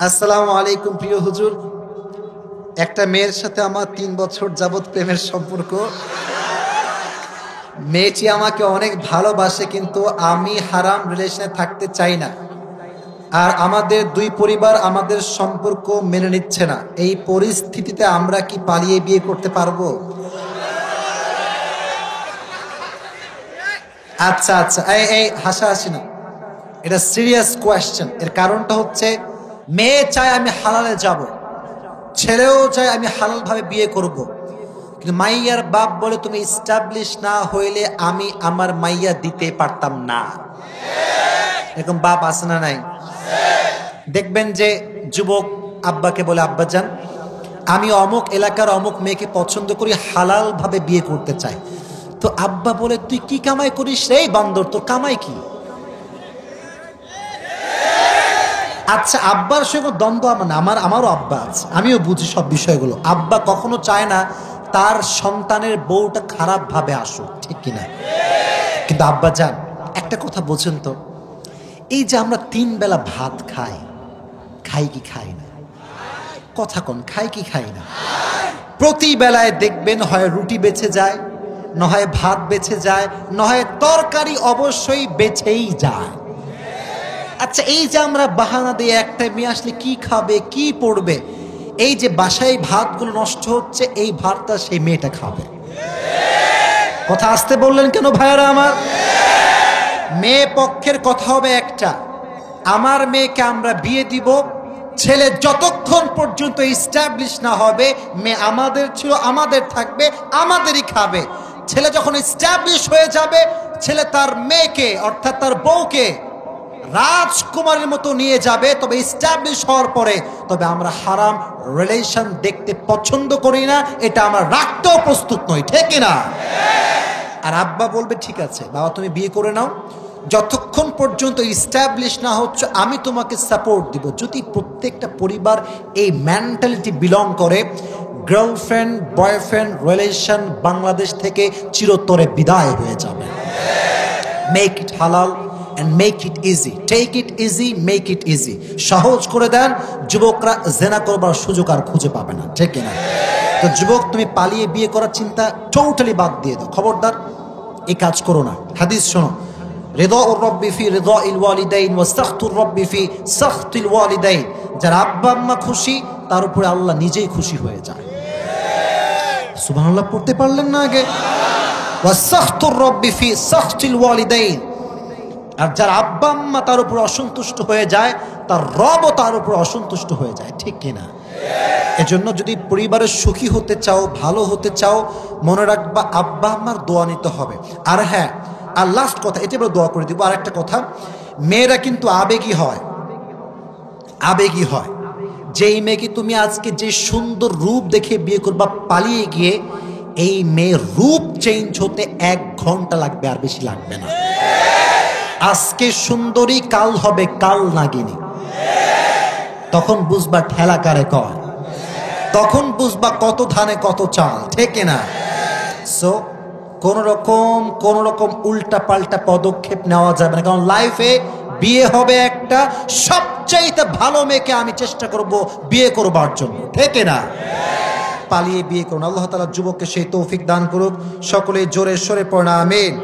আসসালামু আলাইকুম প্রিয় হুজুর। একটা মেয়ের সাথে আমার 3 বছর যাবৎ প্রেমের সম্পর্ক। মেয়েটি আমাকে অনেক ভালোবাসে, কিন্তু আমি হারাম রিলেশনে থাকতে চাই না। আর আমাদের দুই পরিবার আমাদের সম্পর্ক মেনে নিচ্ছে না। এই পরিস্থিতিতে আমরা কি পালিয়ে বিয়ে করতে পারবো? আচ্ছা আচ্ছা, এই হাসাহাসি না, এটা সিরিয়াস কোয়েশ্চেন। এর কারণটা হচ্ছে, মেয়ে চায় আমি হালালে যাব, ছেলেও চায় আমি হালাল ভাবে বিয়ে করব, কিন্তু মাইয়ার বাপ বলে তুমি এস্টাবলিশ না হইলে আমি আমার মাইয়া দিতে পারতাম না। এরকম বাপ আছে না নাই? দেখবেন যে যুবক আব্বাকে বলে, আব্বাজান আমি অমুক এলাকার অমুক মেয়েকে পছন্দ করি, হালাল ভাবে বিয়ে করতে চাই। তো আব্বা বলে, তুই কি কামাই করিস রে বান্দর, তোর কামাই কি? আচ্ছা, আব্বার সঙ্গে দ্বন্দ্ব আমারও আব্বা আছে, আমিও বুঝি সব বিষয়গুলো। আব্বা কখনো চায় না তার সন্তানের বউটা খারাপ ভাবে আসুক, ঠিক কিনা? কিন্তু আব্বা যান, একটা কথা বোঝেন তো, এই যে আমরা 3 বেলা ভাত খাই, খাই কি খাই না? কথা কোন, খাই কি খাই না? প্রতি বেলায় দেখবেন হয় রুটি বেঁচে যায়, নয় ভাত বেঁচে যায়, নয় তরকারি অবশ্যই বেঁচেই যায়। আচ্ছা, এই যে আমরা বাহানা দিয়ে একটা মেয়ে আসলে কি খাবে কি পড়বে, এই যে বাসায় ভাতগুলো নষ্ট হচ্ছে, এই ভাতটা সেই মেয়েটা খাবে। কথা আসতে বললেন কেন ভাইয়ারা আমার? মেয়ে পক্ষের কথা হবে একটা, আমার মেয়েকে আমরা বিয়ে দিব, ছেলে যতক্ষণ পর্যন্ত এস্টাবলিশ না হবে মেয়ে আমাদের ছিল, আমাদের থাকবে, আমাদেরই খাবে। ছেলে যখন এস্টাবলিশ হয়ে যাবে, ছেলে তার মেয়েকে অর্থাৎ তার বউকে রাজকুমারের মতো নিয়ে যাবে। তবে এস্টাবলিশ হওয়ার পরে তবে আমরা হারাম রিলেশন দেখতে পছন্দ করি না, এটা আমরা রাখতেও প্রস্তুত নই, ঠিক না? আর আব্বা বলবে, ঠিক আছে বাবা তুমি বিয়ে করে নাও, যতক্ষণ পর্যন্ত এস্টাবলিশ না হচ্ছে আমি তোমাকে সাপোর্ট দিব। যদি প্রত্যেকটা পরিবার এই মেন্টালিটি বিলং করে, গার্লফ্রেন্ড বয়ফ্রেন্ড রিলেশন বাংলাদেশ থেকে চিরতরে বিদায় হয়ে যাবে। মেক ইট হালাল and make it easy, take it easy, make it easy। সহজ করে দেন, যুবকরা জেনা করবার সুযোগ আর খুঁজে পাবে না, ঠিক না? তো যুবক, তুমি পালিয়ে বিয়ে করার চিন্তা টোটালি বাদ দিয়ে দাও, খবরদার এই কাজ করো না। হাদিস শোনো, রিদাউর রাব্বি ফি রিদাইল ওয়ালিদাইন ওয়া সাখতুর রাব্বি ফি সাখতিল ওয়ালিদাইন। যার আব্বা আম্মা খুশি তার উপরে আল্লাহ নিজেই খুশি হয়ে যায়। সুবহানাল্লাহ পড়তে পারলেন না আগে? ওয়া সাখতুর রাব্বি ফি সাখতিল ওয়ালিদাইন। আর যার আব্বা আম্মা তার উপর অসন্তুষ্ট হয়ে যায়, তার রবও তার উপর অসন্তুষ্ট হয়ে যায়, ঠিক কিনা? এজন্য যদি পরিবারের সুখী হতে চাও, ভালো হতে চাও, মনে রাখবা আব্বা আম্মার দোয়া নিতে হবে। আর হ্যাঁ, আর লাস্ট কথা, এটা আমরা দোয়া করে দিব। আর একটা কথা, মেয়েরা কিন্তু আবেগী হয়, আবেগী হয়। যেই মেয়েকে তুমি আজকে যে সুন্দর রূপ দেখে বিয়ে করবা, পালিয়ে গিয়ে এই মেয়ের রূপ চেঞ্জ হতে 1 ঘন্টা লাগবে, আর বেশি লাগবে না। আজকে সুন্দরী কাল হবে কাল নাগিনী, তখন বুঝবা ঠেলা কারে কয়, তখন বুঝবা কত ধানে কত চাল, ঠিক না? সো কোন রকম উল্টা পাল্টা পদক্ষেপ নেওয়া যাবে না, কারণ লাইফে বিয়ে হবে একটা, সবচাইতে ভালো মেয়েকে আমি চেষ্টা করব বিয়ে করবার জন্য, ঠিক না? পালিয়ে বিয়ে করুন। আল্লাহ তাআলা যুবককে সেই তৌফিক দান করুক। সকলে জোরে সরে পড়া আমিন।